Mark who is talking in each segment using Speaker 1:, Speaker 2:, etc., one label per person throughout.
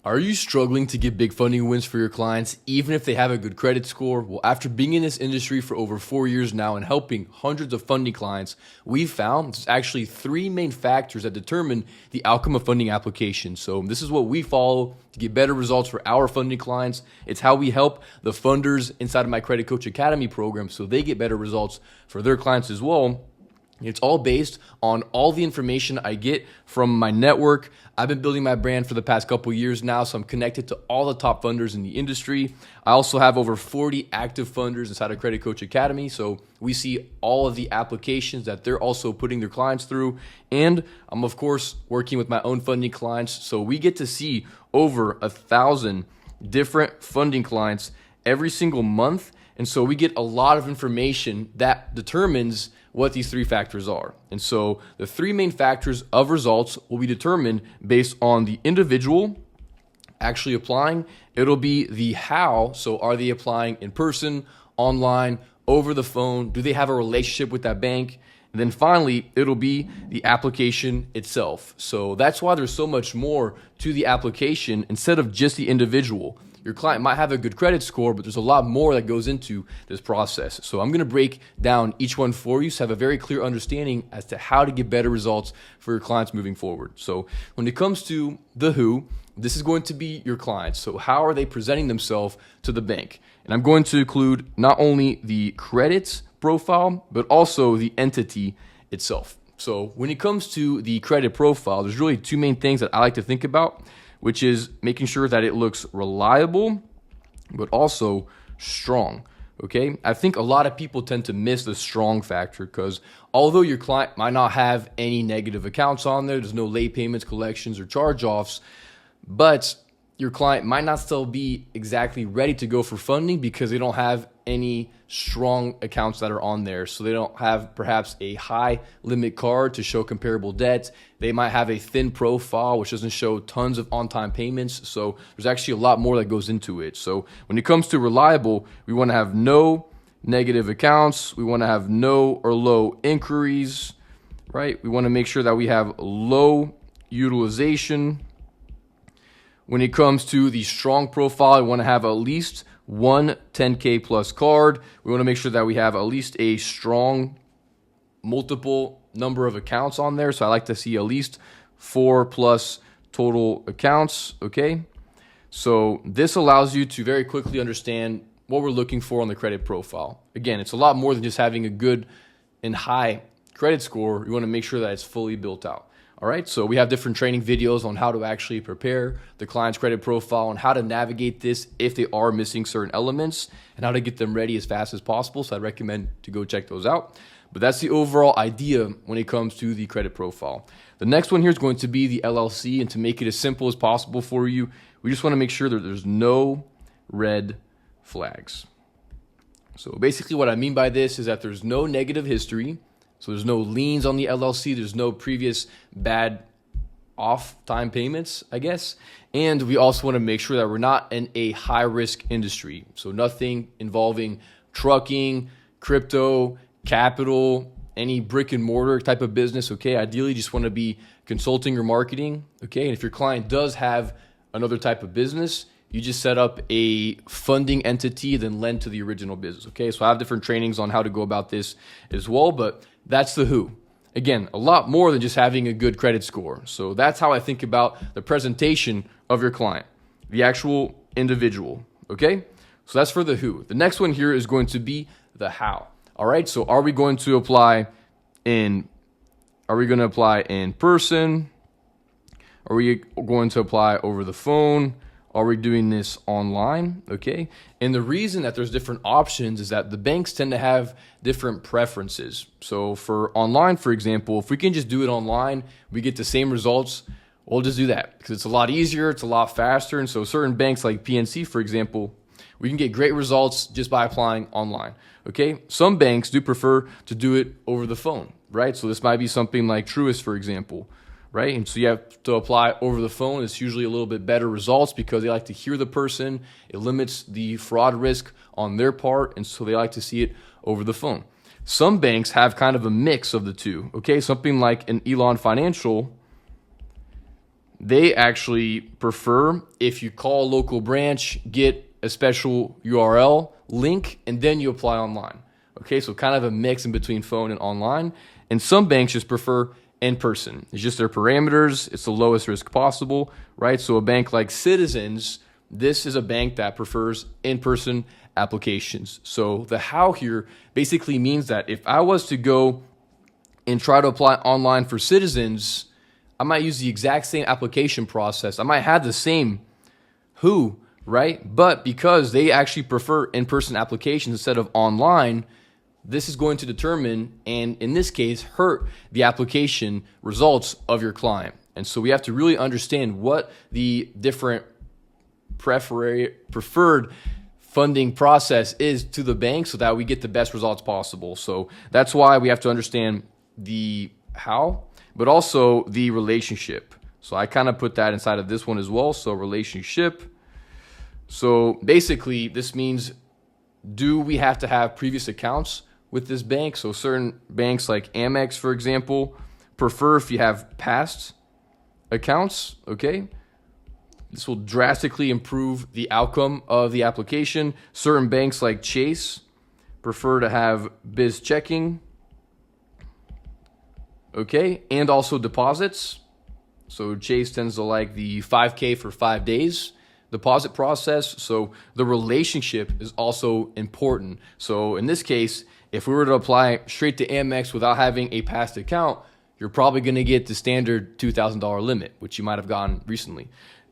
Speaker 1: Are you struggling to get big funding wins for your clients, even if they have a good credit score? Well, after being in this industry for over 4 years now and helping hundreds of funding clients, we've found there's actually three main factors that determine the outcome of funding applications. So this is what we follow to get better results for our funding clients. It's how we help the funders inside of my Credit Coach Academy program so they get better results for their clients as well. It's all based on all the information I get from my network. I've been building my brand for the past couple years now, so I'm connected to all the top funders in the industry. I also have over 40 active funders inside of Credit Coach Academy, so we see all of the applications that they're also putting their clients through. And I'm, of course, working with my own funding clients, so we get to see over 1,000 different funding clients every single month. And so we get a lot of information that determines what these three factors are. And so the three main factors of results will be determined based on the individual actually applying. It'll be the how. So are they applying in person, online, over the phone? Do they have a relationship with that bank? And then finally, it'll be the application itself. So that's why there's so much more to the application instead of just the individual. Your client might have a good credit score, but there's a lot more that goes into this process. So I'm going to break down each one for you so have a very clear understanding as to how to get better results for your clients moving forward. So when it comes to the who, this is going to be your clients. So how are they presenting themselves to the bank? And I'm going to include not only the credit profile, but also the entity itself. So when it comes to the credit profile, there's really two main things that I like to think about, which is making sure that it looks reliable, but also strong, okay? I think a lot of people tend to miss the strong factor because although your client might not have any negative accounts on there's no late payments, collections, or charge-offs, but your client might not still be exactly ready to go for funding because they don't have any strong accounts that are on there. So they don't have perhaps a high limit card to show comparable debt. They might have a thin profile, which doesn't show tons of on-time payments. So there's actually a lot more that goes into it. So when it comes to reliable, we want to have no negative accounts. We want to have no or low inquiries, right? We want to make sure that we have low utilization. When it comes to the strong profile, we want to have at least one 10K plus card. We want to make sure that we have at least a strong multiple number of accounts on there. So I like to see at least 4 plus total accounts, okay? So this allows you to very quickly understand what we're looking for on the credit profile. Again, it's a lot more than just having a good and high credit score. You want to make sure that it's fully built out. All right, so we have different training videos on how to actually prepare the client's credit profile and how to navigate this if they are missing certain elements and how to get them ready as fast as possible. So I'd recommend to go check those out. But that's the overall idea when it comes to the credit profile. The next one here is going to be the LLC, and to make it as simple as possible for you, we just want to make sure that there's no red flags. So basically what I mean by this is that there's no negative history. So there's no liens on the LLC. There's no previous bad off-time payments, I guess. And we also want to make sure that we're not in a high-risk industry. So nothing involving trucking, crypto, capital, any brick and mortar type of business, okay? Ideally, you just want to be consulting or marketing, okay? And if your client does have another type of business, you just set up a funding entity, then lend to the original business, okay? So I have different trainings on how to go about this as well, but that's the who. Again, a lot more than just having a good credit score. So that's how I think about the presentation of your client, the actual individual, okay? So that's for the who. The next one here is going to be the how. All right, so are we going to apply in person? Are we going to apply over the phone? Are we doing this online? Okay. And the reason that there's different options is that the banks tend to have different preferences. So for online, for example, if we can just do it online, we get the same results, we'll just do that because it's a lot easier, it's a lot faster. And so certain banks like PNC, for example, we can get great results just by applying online. Okay. Some banks do prefer to do it over the phone, right? So this might be something like Truist, for example. Right? And so you have to apply over the phone. It's usually a little bit better results because they like to hear the person. It limits the fraud risk on their part, and so they like to see it over the phone. Some banks have kind of a mix of the two. Okay, something like an Elon Financial, they actually prefer if you call a local branch, get a special URL link, and then you apply online. Okay, so kind of a mix in between phone and online. And some banks just prefer in person. It's just their parameters. It's the lowest risk possible, right? So a bank like Citizens, this is a bank that prefers in-person applications. So the how here basically means that if I was to go and try to apply online for Citizens, I might use the exact same application process. I might have the same who, right? But because they actually prefer in-person applications instead of online, this is going to determine, and in this case, hurt the application results of your client. And so we have to really understand what the different preferred funding process is to the bank so that we get the best results possible. So that's why we have to understand the how, but also the relationship. So I kind of put that inside of this one as well. So relationship. So basically this means, do we have to have previous accounts with this bank? So certain banks like Amex, for example, prefer if you have past accounts, okay? This will drastically improve the outcome of the application. Certain banks like Chase prefer to have biz checking, okay? And also deposits. So Chase tends to like the 5K for 5 days deposit process. So the relationship is also important. So in this case, if we were to apply straight to Amex without having a past account, you're probably going to get the standard $2,000 limit, which you might have gotten recently.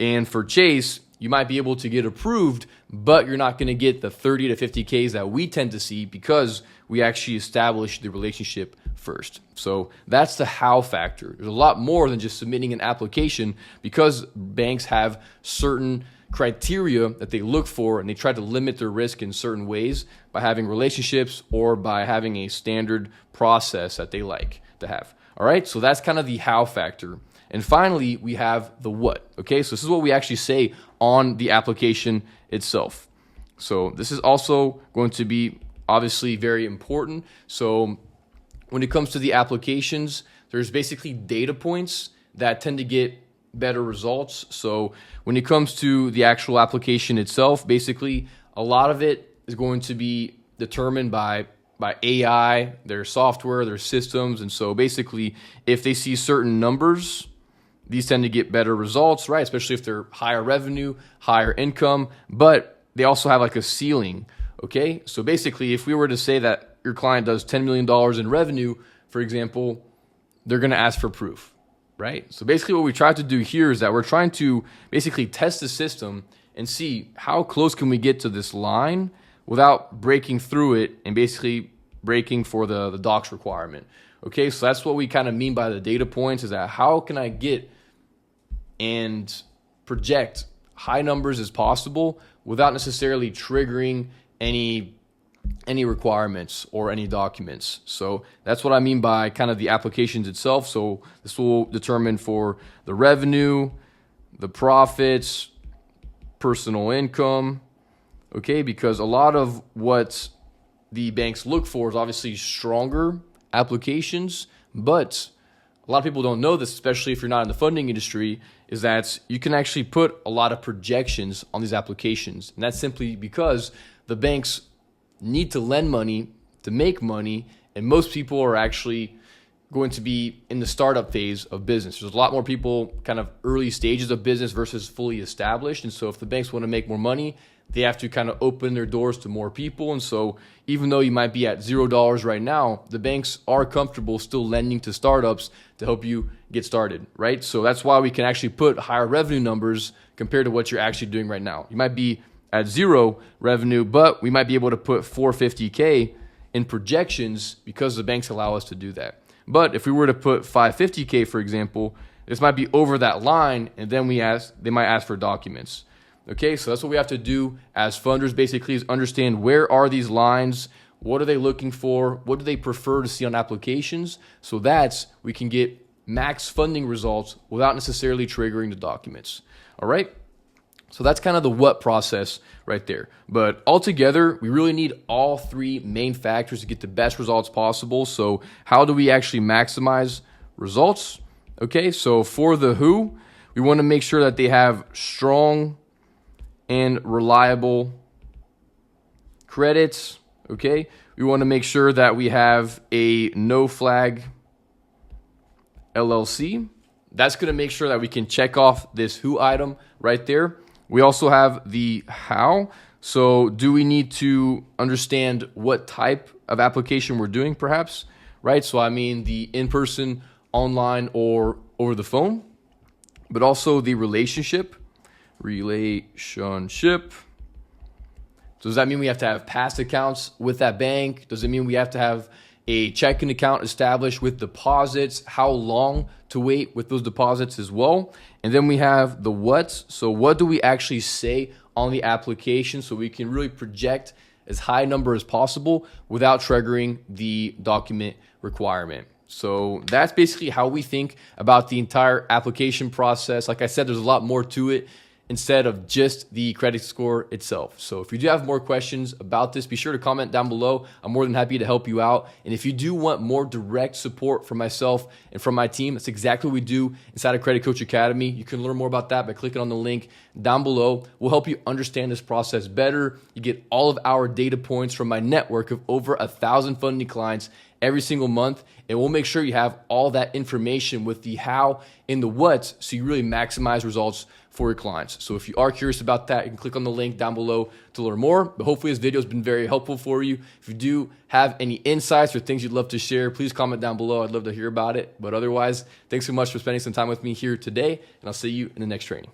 Speaker 1: And for Chase, you might be able to get approved, but you're not going to get the 30 to 50Ks that we tend to see because we actually establish the relationship first. So that's the how factor. There's a lot more than just submitting an application because banks have certain criteria that they look for, and they try to limit their risk in certain ways by having relationships or by having a standard process that they like to have. All right, so that's kind of the how factor. And finally, we have the what. Okay, so this is what we actually say on the application itself. So this is also going to be obviously very important. So when it comes to the applications, there's basically data points that tend to get better results. So when it comes to the actual application itself, basically a lot of it is going to be determined by AI, their software, their systems. And so basically if they see certain numbers, these tend to get better results, right? Especially if they're higher revenue, higher income, but they also have like a ceiling, okay? So basically if we were to say that your client does $10 million in revenue, for example, they're gonna ask for proof, right? So basically what we try to do here is that we're trying to basically test the system and see how close can we get to this line without breaking through it and basically breaking for the docs requirement. Okay, so that's what we kind of mean by the data points, is that how can I get and project high numbers as possible without necessarily triggering any requirements or any documents. So that's what I mean by kind of the applications itself. So this will determine for the revenue, the profits, personal income, okay, because a lot of what the banks look for is obviously stronger applications, but a lot of people don't know this, especially if you're not in the funding industry, is that you can actually put a lot of projections on these applications. And that's simply because the banks need to lend money to make money, and most people are actually going to be in the startup phase of business. There's a lot more people kind of early stages of business versus fully established. And so if the banks want to make more money, they have to kind of open their doors to more people. And so even though you might be at $0 right now, the banks are comfortable still lending to startups to help you get started, right? So that's why we can actually put higher revenue numbers compared to what you're actually doing right now. You might be at zero revenue, but we might be able to put 450K in projections because the banks allow us to do that. But if we were to put 550K, for example, this might be over that line, and then they might ask for documents. Okay, so that's what we have to do as funders, basically, is understand where are these lines, what are they looking for, what do they prefer to see on applications, so that we can get max funding results without necessarily triggering the documents. All right, so that's kind of the what process right there. But altogether, we really need all three main factors to get the best results possible. So how do we actually maximize results? Okay, so for the who, We want to make sure that they have strong and reliable credits, okay? We want to make sure that we have a no flag LLC. That's going to make sure that we can check off this who item right there. We also have the how. So do we need to understand what type of application we're doing perhaps, right? So I mean the in-person, online, or over the phone, but also the relationship. Does that mean we have to have past accounts with that bank? Does it mean we have to have a checking account established with deposits? How long to wait with those deposits as well? And then we have the what's. So what do we actually say on the application so we can really project as high a number as possible without triggering the document requirement? So that's basically how we think about the entire application process. Like I said, there's a lot more to it instead of just the credit score itself. So if you do have more questions about this, be sure to comment down below. I'm more than happy to help you out. And if you do want more direct support from myself and from my team, that's exactly what we do inside of Credit Coach Academy. You can learn more about that by clicking on the link down below. We'll help you understand this process better. You get all of our data points from my network of over 1,000 funding clients every single month, and we'll make sure you have all that information with the how and the what, so you really maximize results for your clients. So if you are curious about that, you can click on the link down below to learn more. But hopefully this video has been very helpful for you. If you do have any insights or things you'd love to share, please comment down below. I'd love to hear about it. But otherwise, thanks so much for spending some time with me here today, and I'll see you in the next training.